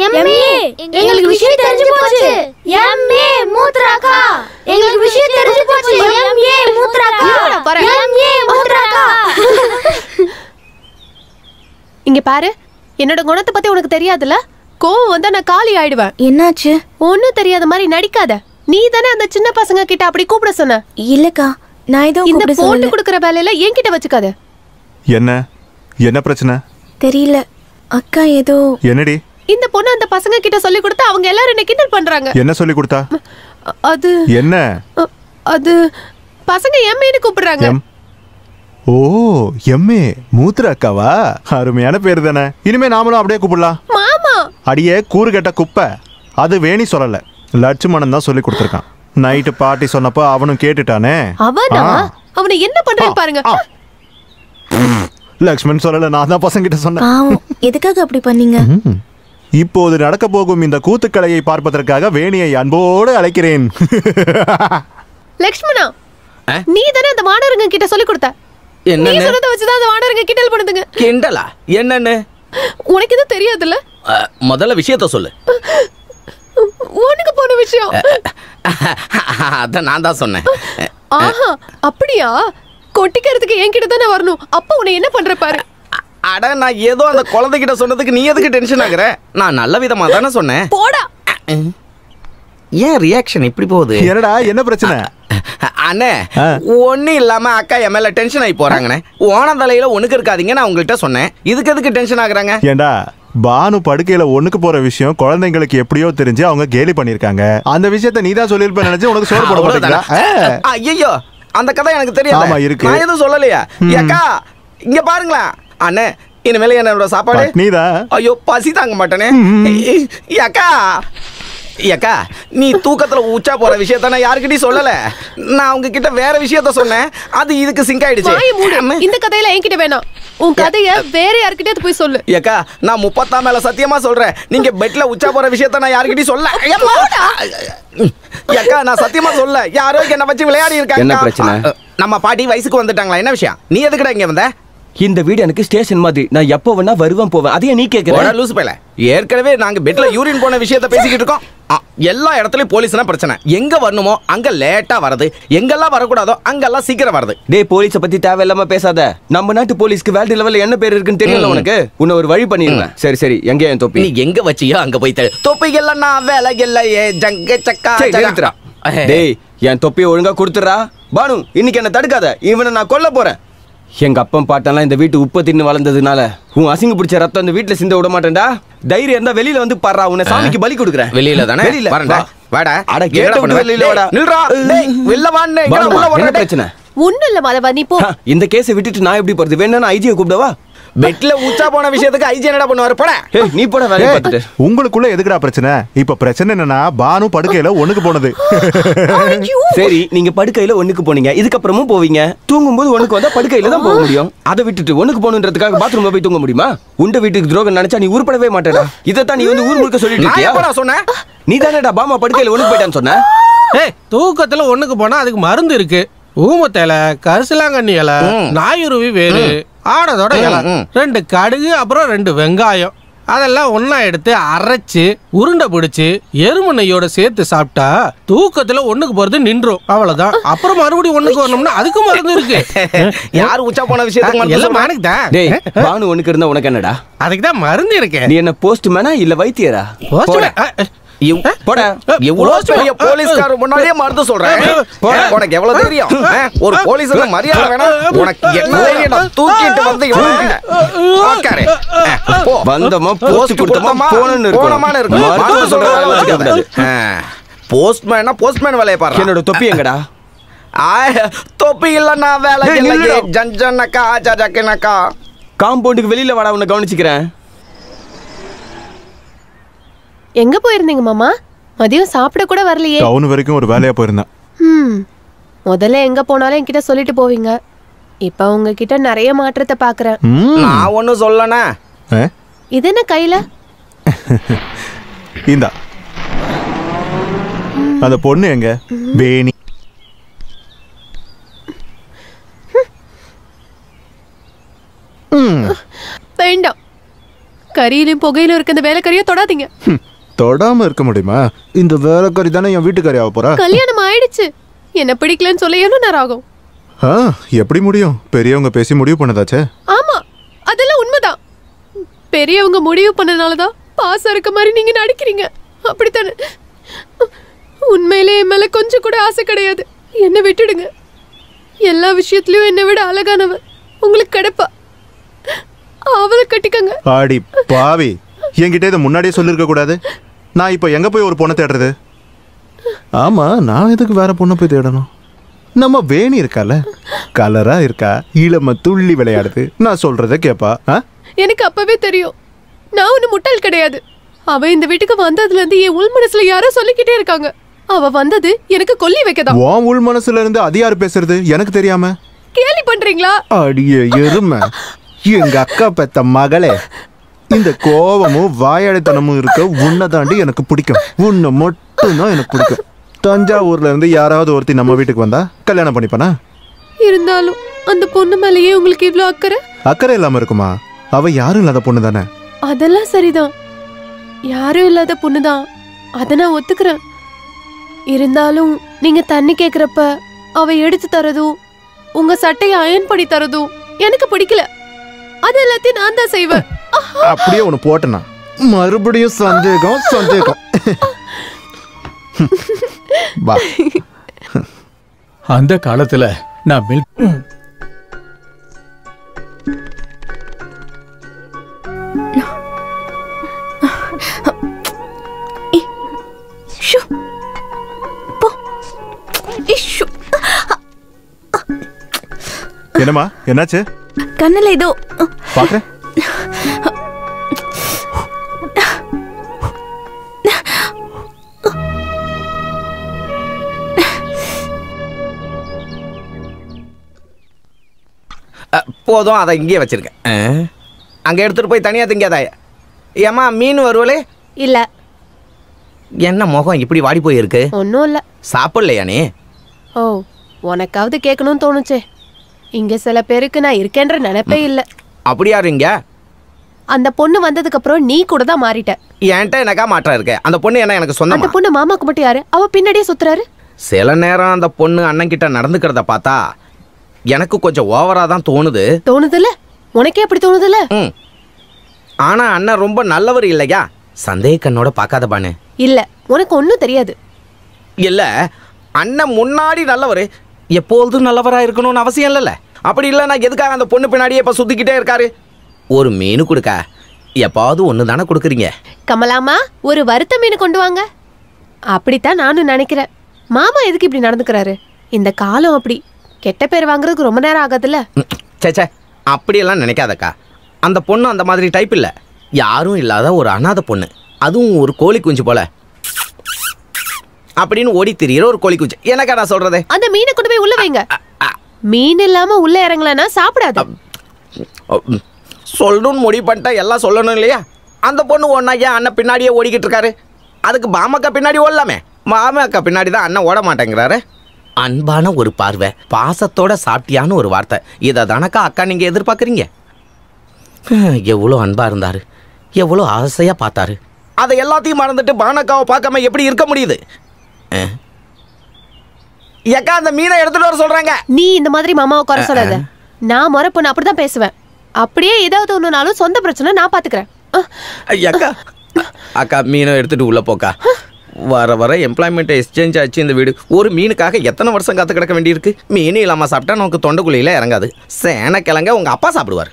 எங்களுக்கு விஷயம் தெரிஞ்சு போச்சு. எம்ஏ மூத்ராக்கா, எங்களுக்கு விஷயம் தெரிஞ்சு போச்சு. எம்ஏ மூத்ராக்கா, எம்ஏ மூத்ராக்கா. இங்க பாரு, என்னோட குணத்தை பத்தி உனக்கு தெரியாதுல்ல? கோவம் வந்தா நான் காலி ஆயிடுவேன். என்னாச்சு? ஒன்னும் தெரியாத மாதிரி நடிக்காத. நீ தானே அந்த சின்ன பசங்க கிட்ட அப்படி கூப்பிட சொன்ன. இல்லக்கா, நான் ஏதோ இந்த போட்டு குடுக்குற வேலையில என்கிட்ட வச்சுக்காத. என்ன பிரச்சனை தெரியல. அக்கா ஏதோ. என்னடி? இந்த பொண்ணு அந்த பசங்க கிட்ட சொல்லி கொடுத்தா அவங்க எல்லாரும் என்ன கிண்டல் பண்றாங்க. என்ன சொல்லி கொடுத்தா? அது என்ன? அது பசங்க எம்ஏன்னு கூப்பிடுறாங்க. ஓ, எம்ஏ மூத்ரா அக்காவா? அருமையான பேர் தானே. இனிமே நாமளும் அப்படியே கூப்பிடலாம். மாமா அடியே கூறு கெட்ட குப்பை. அது வேணி சொல்லல, லட்சுமணன் தான் சொல்லி கொடுத்துருக்கான். நைட்டு பாட்டி சொன்னப்போ அவனும் கேட்டுட்டானே. அவனை என்ன பண்றேன்னு பாருங்க. லட்சுமணன் சொல்லல, நான் தான் பசங்க கிட்ட சொன்னேன். எதுக்காக அப்படி பண்ணீங்க? இப்போது நடக்க போகும் இந்த கூத்துக்கலையை பார்ப்பதற்காக வேணியை அன்போடு அழைக்கிறேன். லட்சுமணா, நீ தானே அந்த வானரங்க கிட்ட சொல்லி கொடுத்த. நீ சொன்னதை வச்சுதான் அந்த வானரங்க கிண்டல் பண்ணுதுங்க. கிண்டலா? என்னன்னு உனக்கு இது தெரியாதுல்ல? முதல்ல விஷயத்த சொல்லு. உனக்கு போன விஷயம் அதான் நான் தான் சொன்னேன். ஆஹா, அப்படியா? கொட்டிக்கிறதுக்கு என்கிட்ட தானே வரணும். அப்ப உன்னை என்ன பண்ற பாரு. அட, நான் ஏதோ அந்த குழந்தைகிட்ட சொன்னதுக்கு நீ எதுக்கு டென்ஷன் ஆகுற? நான் நல்ல விதமா தானே சொன்னேன். போடா. ஏன் ரியாக்ஷன் இப்படி போகுது? என்னடா, என்ன பிரச்சனை? அண்ணே, ஒன்னும் இல்லாம அக்கா என் மேல டென்ஷன் ஆகி போறாங்கண்ணே. ஓன தலையில ஒண்ணுக்கு இருக்காதீங்க நான் உங்கள்கிட்ட சொன்னேன். இதுக்கு எதுக்கு டென்ஷன் ஆகுறாங்க? ஏண்டா, பானு படுக்கையில ஒண்ணுக்கு போற விஷயம் குழந்தைங்களுக்கு எப்படியோ தெரிஞ்சு அவங்க கேலி பண்ணிருக்காங்க. அந்த விஷயத்த நீதான் சொல்லிருப்ப நினைச்சு உனக்கு சோறு போட மாட்டீங்களா? ஐயோ, அந்த கதை எனக்கு தெரியாது. ஆமா, இருக்கு. நான் எதுவும் சொல்லலையா? அக்கா இங்க பாருங்களேன். அண்ணே, இனிமேல என்னோட சாப்பாடு நீதான். ஐயோ, பசி தாங்க மாட்டேனே. அக்கா அக்கா, நீ தூக்கத்துல உச்சா போற விஷயத்த நான் யாருக்கிட்டையும் சொல்லல. நான் அவங்க கிட்ட வேற விஷயத்த சொன்னேன். அது இதுக்கு சிங்க் ஆயிடுச்சு. இந்த கதையில என்கிட்ட வேணாம். உன் கதைய வேற யார்கிட்டயாவது போய் சொல்லு. அக்கா, நான் 30 மேல சத்தியமா சொல்றேன். நீங்க பெட்ல உச்சா போற விஷயத்த நான் யாருக்கிட்டையும் சொல்ல. அக்கா, நான் சத்தியமா சொல்ல. யாரோ என்ன வச்சு விளையாடி இருக்காங்க. என்ன பிரச்சனை? நம்ம பாட்டி வயசுக்கு வந்துட்டாங்களா? என்ன விஷயம்? நீ எதுக்குடா இங்க வந்த? இந்த வீடு எனக்கு ஸ்டேஷன் மாதிரி. நான் எப்போ வேணா வருவேன் போவேன். அதையே நீ கேக்குற? லூசு பையல. ஏற்கனவே நாங்க பெட்ல யூரின் போன விஷயத்தை பேசிக்கிட்டு இருக்கோம். எல்லா இடத்துலயும் போலீஸ்னா பிரச்சனை. எங்க வரணுமோ அங்க லேட்டா வரது, எங்கெல்லாம் வரக்கூடாதோ அங்கெல்லாம் சீக்கிரம் வரது. டேய், போலீஸ பத்தி தேவையில்லாம பேசாத. நம்ம நாட்டு போலீஸ்க்கு வேர்ல்ட் லெவல்ல என்ன பேர் இருக்குன்னு தெரியல உனக்கு? உன்னை ஒரு வழி பண்ணிடுவேன். சரி சரி, எங்க என் தொப்பி? நீ எங்க வச்சியோ அங்க போய் தொப்பி எல்லாம் நான் வேலை இல்லையே ஜங்க சக்கா. டேய், என் தொப்பியை ஒழுங்கா கொடுத்துறா. பானு, இன்னைக்கு என்ன தடுக்காத. இவனை நான் கொல்ல போறேன். எங்க அப்பன் பாட்டெல்லாம் இந்த வீட்டு உப்பு தின்னு வளர்ந்ததுனால உன் அசிங்க பிடிச்ச ரத்தம் இந்த வீட்டுல சிந்த விட மாட்டேன்டா. தைரியம் இருந்தா வெளியில வந்து பாறா. உன்னை சாமிக்கு பலி கொடுக்குறேன். வெளியில தானே? வெளியில வரடா. வாடா. அட, கேட்ட விட்டு வெளியில வாடா. நில்றா. டேய், வெளில வாண்ணே. என்ன பிரச்சனை? ஒண்ணும் இல்ல மாதவா, நீ போ. இந்த கேஸை விட்டுட்டு நான் எப்படி போறது? வேணா நான் ஐஜியை கூப்பிடவா? பெட்ல உச்சா போன விஷயத்துக்கு ஐஜி என்னடா பண்ணுவாரு? போடா. நீ போட வேலைய பார்த்துட்டு. உங்களுக்குள்ள எதுக்குடா பிரச்சனை? இப்ப பிரச்சனை என்னன்னா, பானு படுக்கையில ஒண்ணுக்கு போனது. சரி, நீங்க படுக்கையில ஒண்ணுக்கு போனீங்க, இதுக்கப்புறமும் போவீங்க. தூங்கும்போது ஒண்ணுக்கு வந்தா படுக்கையில தான் போக முடியும். அதை விட்டுட்டு ஒண்ணுக்கு போகணுன்றதுக்காக பாத்ரூம்ல போய் தூங்க முடியுமா? உண்ட வீட்டுக்கு துரோகம் நினைச்சா நீ உருப்படவே மாட்டேடா. இதைத்தான் நீ வந்து ஊர் முழுக்க சொல்லிட்டு இருக்கியா? சொன்ன நீ தானேடா பாமா படுக்கையில ஒண்ணுக்கு போயிட்டான்னு சொன்ன. தூக்கத்துல ஒண்ணுக்கு போனா அதுக்கு மருந்து இருக்கு. ஊமத்தேலை, கரிசலாங்கண்ணி இலை, நாயுருவி வேறு, ஆடதோட இலை, 2 கடுகு, அப்புறம் 2 வெங்காயம், அதெல்லாம் ஒன்னா எடுத்து அரைச்சு உருண்டை பிடிச்சு எருமை நெய்யோட சேர்த்து சாப்பிட்டா தூக்கத்துல ஒண்ணுக்கு போறது நின்றும். அவ்வளவுதான். அப்புறம் மறுபடியும் ஒண்ணுக்கு வரணும்னா அதுக்கு மருந்து இருக்கு. யாரு உச்சா போன விஷயத்துக்கு எல்லாம் எனக்கு தான். டேய், பானு ஒண்ணுக்கு இருந்தா உனக்கு என்னடா? அதுக்கு தான் மருந்து இருக்கு. நீ என்ன போஸ்ட்மேனா இல்ல வைத்தியரா? போலீஸ்காரர் முன்னாடியே மருந்து சொல்றேன். உனக்கு எவ்வளவு தெரியும்? ஒரு போலீஸ்ல மரியாதை வேணாம். உனக்கு என்ன தைரியம்? தூக்கிட்டு வந்து வந்தமா போஸ்ட் கொடுத்தமா போனன்னு இருக்கு. போஸ்ட்மேன் வேலையை பாரு. என்னோட தொப்பி எங்கடா? தொப்பி இல்லன்னா வேலை இல்லை. ஜஞ்சனக்கா ஜஜக்கனக்கா. காம்பவுண்டுக்கு வெளியில வாடா, உன்னை கவனிச்சுக்கிறேன். எங்க போயிருந்தீங்க மாமா? மதியம் சாப்பிட கூட வரலையே. டவுன் வரைக்கும் ஒரு வேலையா போயிருந்தேன். முதல்ல எங்க போனாலும் என்கிட்ட சொல்லிட்டு போவீங்க. இப்ப உங்ககிட்ட நிறைய மாற்றத்தை பாக்குறேன். நான் ஒன்னும் சொல்லனா. இது என்ன கையில? இந்தா. அந்த பொண்ணு எங்க? வேணி. வேண்டாம். கறியிலும் புகையிலும் இருக்க இந்த வேலைக்கறியை தொடாதீங்க. தொடாம இருக்க முடியுமா? இந்த வேலைக்கறி தானே என் வீட்டுக்காரி ஆக போறா. கல்யாணம் ஆயிடுச்சு, என்ன பிடிக்கலன்னு சொல்ல எவ்வளவு நேரம் ஆகும்? எப்படி முடியும்? பெரியவங்க பேசி முடிவு பண்ணதாச்சே. ஆமா, அதெல்லாம் உண்மைதான். பெரியவங்க முடிவு பண்ணனாலதான் பாசம் இருக்க மாதிரி நீங்க நடிக்கிறீங்க, அப்படித்தானே? உண்மையிலே என் மேல கொஞ்சம் கூட ஆசை கிடையாது. என்ன விட்டுடுங்க. எல்லா விஷயத்திலயும் என்னை விட அழகானவ உங்களுக்கு கிடைப்பா. அவளை கட்டிக்கங்க. ஆடி பாவி, என்கிட்ட இதை முன்னாடியே சொல்லிருக்க கூடாது. நான் இப்ப எங்க போய் ஒரு பொண்ணை தேடுறது? ஆமா, நான் எதுக்கு வேற பொண்ணை போய் தேடணும்? நம்ம வேணி இருக்கால, கலரா இருக்கா, இளம துள்ளி விளையாடுது, நான் சொல்றத கேப்பா. எனக்கு அப்பவே தெரியும், நான் ஒண்ணு முட்டாள் கிடையாது. அவ இந்த வீட்டுக்கு வந்ததுல இருந்து என் உள் மனசுல யாரோ சொல்லிக்கிட்டே இருக்காங்க. அவ வந்தது எனக்கு கொல்லி வைக்கதான். உன் உள் மனசுல இருந்து அது யாரு பேசுறது எனக்கு தெரியாம? கேலி பண்றீங்களா? அடியே எருமை, எங்க அக்கா பெத்த மகளே, இந்த கோபமும் வாயாடித்தனமும் இருக்க உன்னை தாண்டி எனக்கு பிடிக்கும். உன்னை மட்டும்தான் எனக்கு பிடிக்கும். தஞ்சாவூர்ல இருந்து யாராவது ஒருத்தி நம்ம வீட்டுக்கு வந்தா கல்யாணம் பண்ணிப்பானா? இருந்தாலும் அந்த பொண்ணு மேலேயே உங்களுக்கு இவ்வளவு அக்கறை? அக்கறை இல்லாம இருக்குமா? அவ யாரும் இல்லாத பொண்ணு தானே. அதெல்லாம் சரிதான், யாரும் இல்லாத பொண்ணுதான், அத நான் ஒத்துக்கிறேன். இருந்தாலும் நீங்க தண்ணி கேக்குறப்ப அவ எடுத்து தரதும் உங்க சட்டையை அயன் பண்ணி தரதும் எனக்கு பிடிக்கல. அது எல்லாத்தையும் நான் தான் செய்வேன். அப்படியே ஒண்ணு போட்டனா மறுபடியும் சந்தேகம் சந்தேகம். அந்த காலத்துல நான் என்னம்மா, என்னாச்சு? கண்ணுல ஏதோ பாக்குறேன். போதும், அதை இங்கேயே வச்சிருக்கேன். அங்க எடுத்துட்டு போய் தனியா திங்காதாய. ஏமா மீன் வருவலே? இல்ல. என்ன முகம் இப்படி வாடி போயிருக்கு? ஒன்னும் இல்ல. சாப்பிடலையா நீ? ஓ, உனக்காவது கேட்கணும்னு தோணுச்சே. இங்க சில பேருக்கு நான் இருக்கேன்ற நினைப்பே இல்ல. அப்படியா இருங்க? அந்த பொண்ணு வந்ததுக்கு அப்புறம் நீ கூட தான் மாறிட்ட. என்கிட்ட எனக்கா மாற்றா இருக்க? அந்த பொண்ணு என்ன எனக்கு சொந்தமா? அந்த பொண்ணு மாமாக்கு மட்டும் யாரு? அவ பின்னாடியே சுத்துறாரு. சில நேரம் அந்த பொண்ணு அண்ணன் கிட்ட நடந்துக்கிறத பார்த்தா எனக்கு கொஞ்சம் ஓவரா தான் தோணுது. தோணுதுல? உனக்கே அப்படி தோணுதுல? ஆனா அண்ணன் ரொம்ப நல்லவர் இல்லையா? சந்தேக கண்ணோட பார்க்காத பானு. இல்ல, உனக்கு ஒன்னும் தெரியாது. இல்ல, அண்ணன் முன்னாடி நல்லவர், எப்போதும் நல்லவரா இருக்கணும்னு அவசியம் இல்லைல்ல. அப்படி இல்லை, நான் எதுக்காக அந்த பொண்ணு பின்னாடியே இப்ப சுத்திக்கிட்டே இருக்காரு? ஒரு மீன் கொடுக்க எப்பாவது ஒன்று தானே கொடுக்குறீங்க. கமலாமா, ஒரு வறுத்த மீன் கொண்டு வாங்க. அப்படித்தான் நானும் நினைக்கிறேன். மாமா எதுக்கு இப்படி நடந்துக்கிறாரு? இந்த காலம் அப்படி. கெட்ட பேர் வாங்குறதுக்கு ரொம்ப நேரம் ஆகாதுல்ல. சேச்சே, அப்படியெல்லாம் நினைக்காதக்கா. அந்த பொண்ணு அந்த மாதிரி டைப் இல்லை. யாரும் இல்லாத ஒரு அனாதை பொண்ணு, அதுவும் ஒரு கோழி குஞ்சு போல அப்படின்னு ஓடி திரியிற ஒரு கோழி குஞ்சு. எனக்கா நான் சொல்றது? அந்த மீனை கொண்டு போய் உள்ள வைங்க. மீன் இல்லாம உள்ள இறங்கலன்னா சாப்பிடாது. சொல்லணும்னு முடிவு பண்ணிட்டா எல்லாம் சொல்லணும் இல்லையா? அந்த பொண்ணு ஒன்னா ஏன் அண்ணன் பின்னாடியே ஓடிக்கிட்டு இருக்காரு? அதுக்கு மாமக்கா பின்னாடி ஓடலாமே. மாமக்கா பின்னாடி தான் அண்ணன் ஓட மாட்டேங்கிறாரு. அன்பான ஒரு பார்வை, பாசத்தோட சாப்பிட்டியான்னு ஒரு வார்த்தை, இதை தானக்கா அக்கா நீங்க எதிர்பார்க்குறீங்க? எவ்வளோ அன்பா இருந்தாரு, எவ்வளோ ஆசையா பார்த்தாரு. அதை எல்லாத்தையும் மறந்துட்டு பானக்காவை பார்க்காம எப்படி இருக்க முடியுது? ஏக்கா, அந்த மீனை எடுத்துட்டு வர சொல்றாங்க. நீ இந்த மாதிரி மாமாவை குறை சொல்லாத. நான் முறை பொண்ணு அப்படிதான் பேசுவேன். அப்படியே ஏதாவது ஒண்ணுனாலும் சொந்த பிரச்சனை நான் பாத்துக்கிறேன். அக்கா, அக்கா மீனை எடுத்துட்டு உள்ள போக்கா. வர வர எம்ப்ளாய்மெண்ட் எக்ஸ்சேஞ்ச் ஆச்சு இந்த வீடு. ஒரு மீனுக்காக எத்தனை வருஷம் காத்து கிடக்க வேண்டியிருக்கு? மீன் இல்லாமல் சாப்பிட்டா நமக்கு தொண்டைக்குழியில இறங்காது. சேனக்கிழங்க உங்க அப்பா சாப்பிடுவார்.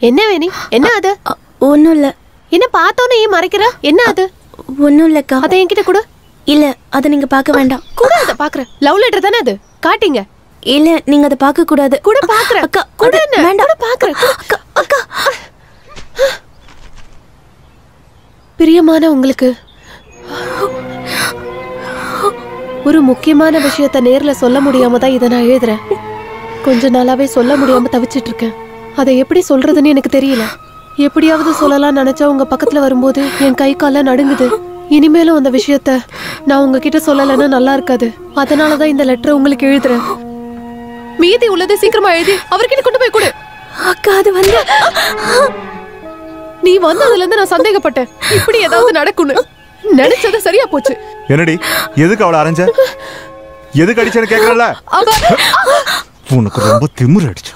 என்ன வேணி? என்ன அது? ஒன்றும் இல்லை. என்ன பார்த்தோன்னே ஏன் மறைக்கிற? என்ன அது? ஒன்றும் இல்லைக்கா. அதை என்கிட்ட கொடு. இல்லை, அதை நீங்கள் பார்க்க வேண்டாம். கூட அதை பார்க்குறேன். லவ் லெட்டர் தானே அது? காட்டிங்க. இல்லை, நீங்கள் அதை பார்க்கக்கூடாது. கூட பார்க்குறேன். அக்கா கூட வேண்டாம். பார்க்குறேன். அக்கா அக்கா. பிரியமான உங்களுக்கு ஒரு முக்கியமான விஷயத்தை நேரில் சொல்ல முடியாம தான் இதை நான் எழுதுறேன். கொஞ்ச நாளாவே சொல்ல முடியாம தவிச்சிட்டு இருக்கேன். அதை எப்படி சொல்றதுன்னு எனக்கு தெரியல. எப்படியாவது சொல்லலாம் நினைச்சா உங்க பக்கத்துல வரும்போது என் கை கால நடுங்குது. இனிமேலும் அந்த விஷயத்த நான் உங்ககிட்ட சொல்லலைன்னா நல்லா இருக்காது. அதனாலதான் இந்த லெட்டரை உங்களுக்கு எழுதுறேன். மீதி உள்ளதை சீக்கிரமா எழுதி அவர்கிட்ட கொண்டு போய் கொடு. அக்கா அது வந்து நீ வந்ததுல இருந்து நான் சந்தேகப்பட்டேன் இப்படி ஏதாவது நடக்கும்னு. நினைச்சது சரியா போச்சு. என்னடி எதுக்கு அவளை அரைஞ்ச? எதுக்கு அடிச்சேன்னு கேக்குறல? உனக்கு ரொம்ப திமிரு அடிச்சு.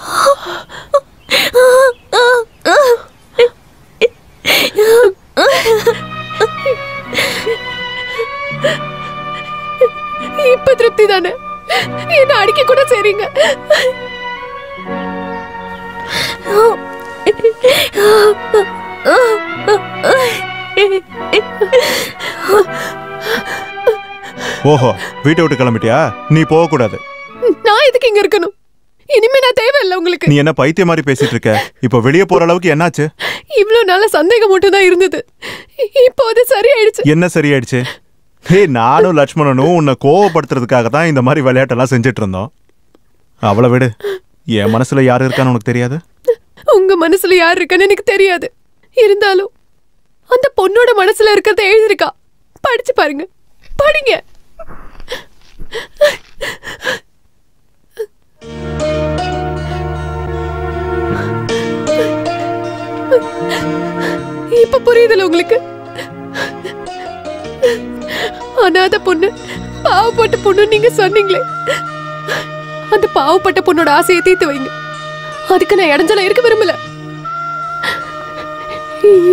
இப்ப திருப்தி தானே? என்ன அடிக்க கூட சரிங்க. ஓஹோ, வீட்டை விட்டு கிளம்பிட்டியா? நீ போக கூடாது. நான் எதுக்கு இங்க இருக்கணும்? இனிமே நான் தேவையில்லை உங்களுக்கு. நீ என்ன பைத்திய மாதிரி பேசிட்டு இருக்க? இப்ப வெளியே போற அளவுக்கு என்னாச்சு? இவ்வளவு நாள சந்தேகம் மட்டும் தான் இருந்தது. இப்போ அது சரியாயிடுச்சு. என்ன சரியாயிடுச்சு? ஹே, நானும் லட்சுமணனும் உன்னை கோவப்படுத்துறதுக்காக தான் இந்த மாதிரி விளையாட்டெல்லாம் செஞ்சுட்டு இருந்தோம். அவளை விடு. என் மனசுல யாரு இருக்கான்னு உனக்கு தெரியாது? உங்க மனசுல யார் இருக்கான்னு எனக்கு தெரியாது. இருந்தாலும் அந்த பொண்ணோட மனசுல இருக்கிறத எழுதிருக்கா. படிச்சு பாருங்க. படிங்க. இப்ப புரியுதுல உங்களுக்கு? அனாதை பொண்ணு, பாவப்பட்ட பொண்ணு நீங்க சொன்னீங்களே, அந்த பாவப்பட்ட பொண்ணோட ஆசையை தீர்த்து வைங்க. அதுக்கு நான் இடைஞ்சல இருக்க விரும்பல.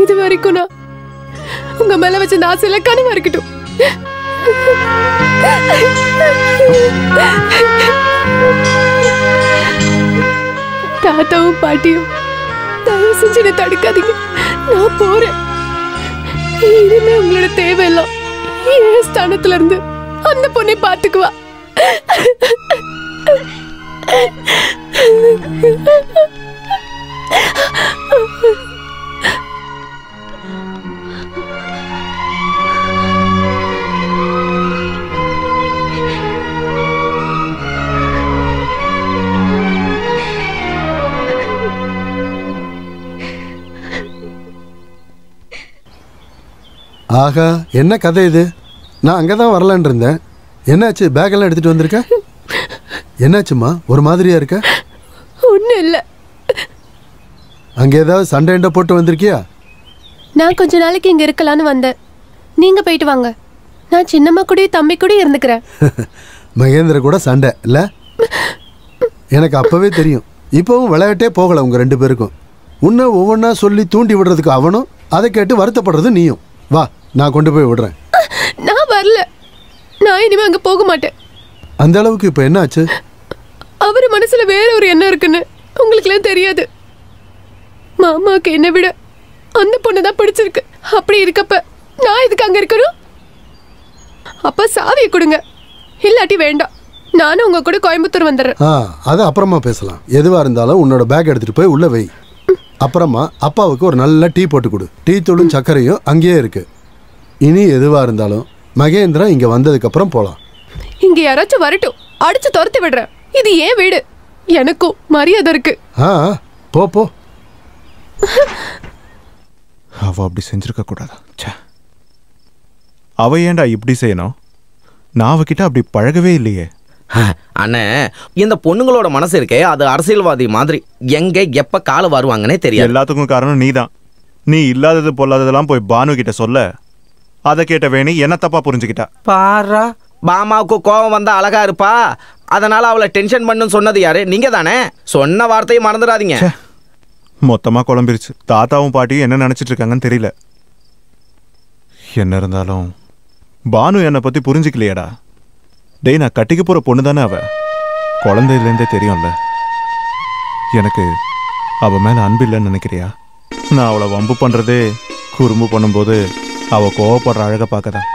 இது வரைக்கும் நான் உங்க மேல வச்ச ஆசையில கனவா இருக்கட்டும். தாத்தாவும் பாட்டியும் தயவு செஞ்சு என்ன தடுக்காதீங்க. நான் போறேன். இனிமே உங்களோட தேவையில்லை. என் ஸ்தானத்துல இருந்து அந்த பொண்ணை பாத்துக்குவா. ஆகா, என்ன கதை இது? நான் அங்கே தான் வரலான் இருந்தேன். என்னாச்சு? பேக்கெல்லாம் எடுத்துகிட்டு வந்திருக்க? என்னாச்சுமா ஒரு மாதிரியா இருக்க? ஒன்றும் இல்லை. அங்கே ஏதாவது சண்டை போட்டு வந்திருக்கியா? நான் கொஞ்ச நாளைக்கு இங்கே இருக்கலான்னு வந்தேன். நீங்கள் போயிட்டு வாங்க. நான் சின்னம்மா கூட தம்பி கூட இருந்துக்கிறேன். மகேந்திர கூட சண்டை இல்லை? எனக்கு அப்போவே தெரியும். இப்போவும் விளையாட்டே போகலை உங்கள் ரெண்டு பேருக்கும். உன்னை ஒவ்வொன்றா சொல்லி தூண்டி விடுறதுக்கு அவனும், அதை கேட்டு வருத்தப்படுறது நீயும். வா, நான் கொண்டு போய் விடுறேன். நான் வரல. நான் இனிமே அங்கே போக மாட்டேன். அந்த அளவுக்கு இப்போ என்ன ஆச்சு? அவர் மனசுல வேற ஒரு எண்ணம் இருக்குன்னு உங்களுக்குலாம் தெரியாது. மாமாவுக்கு என்னை விட அந்த பொண்ணு தான் பிடிச்சிருக்கு. அப்படி இருக்கப்ப நான் இதுக்கு அங்க இருக்கணும்? அப்ப சாவியை கொடுங்க, இல்லாட்டி வேண்டாம். நானும் உங்க கூட கோயம்புத்தூர் வந்துடுறேன். அது அப்புறமா பேசலாம். எதுவா இருந்தாலும் உன்னோட பேக் எடுத்துட்டு போய் உள்ள வை. அப்புறமா அப்பாவுக்கு ஒரு நல்ல டீ போட்டு கொடு. டீ தூளும் சர்க்கரையும் அங்கேயே இருக்கு. இனி எதுவா இருந்தாலும் மகேந்திரா இங்க வந்ததுக்கு அப்புறம் போலாம். இங்க யாராச்சும் வரட்டும், அடிச்சு துரத்தி விடுறேன். இது ஏன் வீடு, எனக்கும் மரியாதை இருக்கு. போ போ. அவ அப்படி செஞ்சிருக்க கூடாது. அவ ஏன்டா இப்படி செய்யணும்? நான் அவகிட்ட அப்படி பழகவே இல்லையே. அண்ணே, இந்த பொண்ணுங்களோட மனசு இருக்கே, அது அரசியல்வாதி மாதிரி. எங்க எப்ப கால வருவாங்கன்னே தெரியாது. எல்லாத்துக்கும் காரணம் நீதான். நீ இல்லாதது பொல்லாததெல்லாம் போய் பானு கிட்ட சொல்ல, அதை கேட்ட வேணி என்ன தப்பா புரிஞ்சுக்கிட்டா. பாரா, பாமாவுக்கு கோபம் வந்தா அழகா இருப்பா, அதனால அவளை டென்ஷன் பண்ணுன்னு சொன்னது யாரு? நீங்க தானே. சொன்ன வார்த்தையை மறந்துடாதீங்க. மொத்தமா குழம்பிருச்சு. தாத்தாவும் பாட்டியும் என்ன நினைச்சிட்டு இருக்காங்கன்னு தெரியல. என்ன இருந்தாலும் பானு என்னை பத்தி புரிஞ்சுக்கலையடா. டேய், நான் கட்டிக்க போற பொண்ணு தானே அவ. குழந்தையிலேருந்தே தெரியும்ல. எனக்கு அவ மேல அன்பு இல்லைன்னு நினைக்கிறியா? நான் அவளை வம்பு பண்றதே, குறும்பு பண்ணும்போது அவ கோவப்படுற அழக பார்க்கதான்.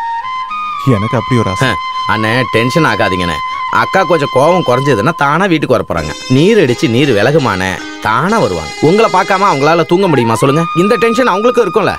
எனக்கு அப்படி ஒரு ஆசை. அண்ணே, டென்ஷன் ஆகாதீங்கண்ணே. அக்கா கொஞ்சம் கோபம் குறைஞ்சதுன்னா தானா வீட்டுக்கு வர போறாங்க. நீர் அடிச்சு நீர் விலகுமானே, தானா வருவாங்க. உங்களை பார்க்காம அவங்களால தூங்க முடியுமா சொல்லுங்க? இந்த டென்ஷன் அவங்களுக்கும் இருக்கும்ல.